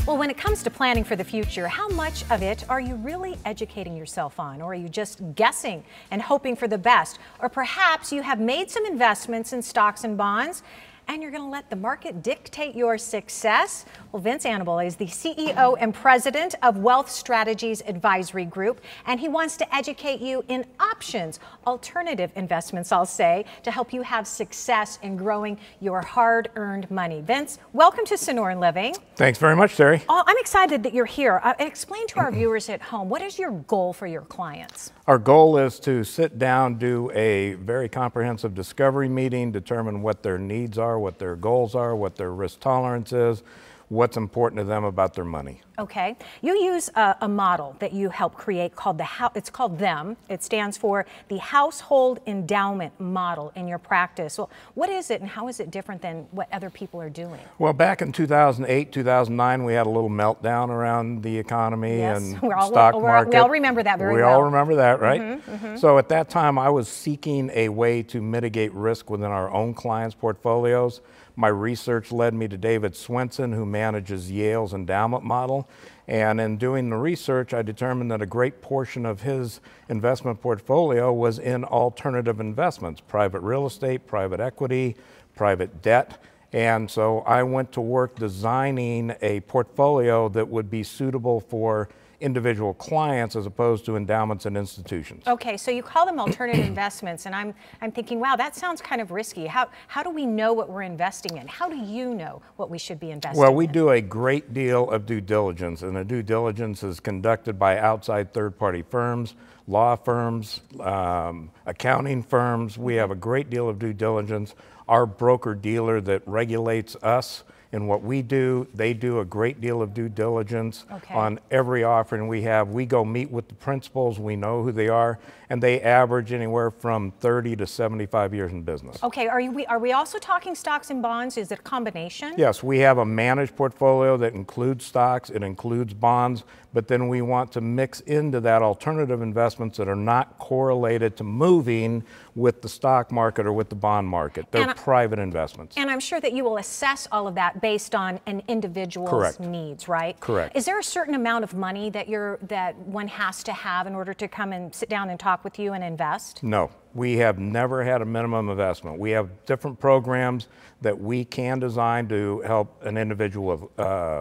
Well, when it comes to planning for the future, how much of it are you really educating yourself on? Or are you just guessing and hoping for the best? Or perhaps you have made some investments in stocks and bonds and you're going to let the market dictate your success? Well, Vince Annable is the CEO and president of Wealth Strategies Advisory Group, and he wants to educate you in options, alternative investments, I'll say, to help you have success in growing your hard-earned money. Vince, welcome to Sonoran Living. Thanks very much, Terry. Oh, I'm excited that you're here. Explain to our viewers at home, what is your goal for your clients? Our goal is to sit down, do a very comprehensive discovery meeting, determine what their needs are, what their goals are, what their risk tolerance is, what's important to them about their money. Okay. You use a model that you help create called it's called THEM. It stands for the Household Endowment Model in your practice. Well, what is it and how is it different than what other people are doing? Well, back in 2008, 2009, we had a little meltdown around the economy and stock market. We all remember that very well. We all remember that, right? So at that time, I was seeking a way to mitigate risk within our own clients' portfolios. My research led me to David Swenson, who manages Yale's endowment model. And in doing the research, I determined that a great portion of his investment portfolio was in alternative investments, private real estate, private equity, private debt. And so I went to work designing a portfolio that would be suitable for individual clients as opposed to endowments and institutions. Okay, so you call them alternative investments, and I'm thinking, wow, that sounds kind of risky. How do we know what we're investing in? How do you know what we should be investing in? Well, we do a great deal of due diligence, and the due diligence is conducted by outside third-party firms, law firms, accounting firms. We have a great deal of due diligence. Our broker-dealer that regulates us in what we do, they do a great deal of due diligence on every offering we have. We go meet with the principals, we know who they are, and they average anywhere from 30 to 75 years in business. Okay, are we also talking stocks and bonds? Is it a combination? Yes, we have a managed portfolio that includes stocks, it includes bonds, but then we want to mix into that alternative investments that are not correlated to moving with the stock market or with the bond market. They're private investments. And I'm sure that you will assess all of that based on an individual's needs, right? Correct. Is there a certain amount of money that one has to have in order to come and sit down and talk with you and invest? No, we have never had a minimum investment. We have different programs that we can design to help an individual with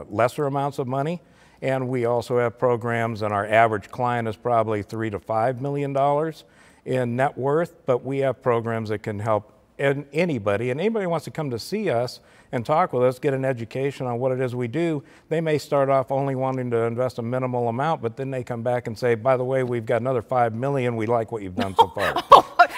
lesser amounts of money. And we also have programs, and our average client is probably $3 to $5 million in net worth, but we have programs that can help anybody, and anybody wants to come to see us and talk with us, get an education on what it is we do. They may start off only wanting to invest a minimal amount, but then they come back and say, by the way, we've got another $5 million. We like what you've done so far.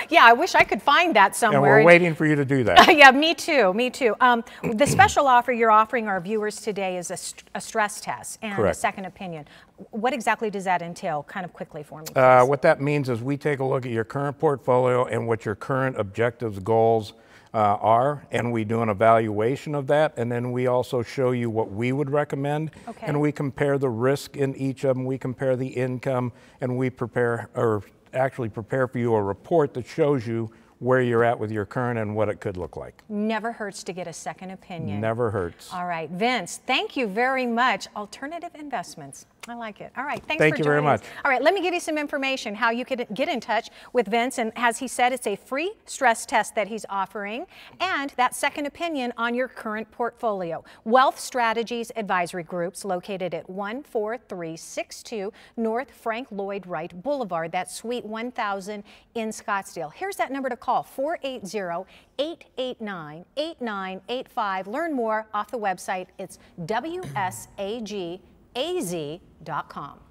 Yeah, I wish I could find that somewhere. And we're waiting for you to do that. Yeah, me too, me too. The special offer you're offering our viewers today is a stress test and a second opinion. What exactly does that entail? Kind of quickly for me, please. What that means is we take a look at your current portfolio and what your current objectives, goals are, and we do an evaluation of that, and then we also show you what we would recommend, and we compare the risk in each of them, we compare the income, and we actually prepare for you a report that shows you where you're at with your current and what it could look like. Never hurts to get a second opinion. Never hurts. All right, Vince, thank you very much. Alternative investments. I like it. All right, thanks for joining us. Thank you very much. All right, let me give you some information how you could get in touch with Vince. And as he said, it's a free stress test that he's offering and that second opinion on your current portfolio. Wealth Strategies Advisory Group's located at 14362 North Frank Lloyd Wright Boulevard. That's Suite 1000 in Scottsdale. Here's that number to call, 480-889-8985. Learn more off the website. It's WSAGAZ.com.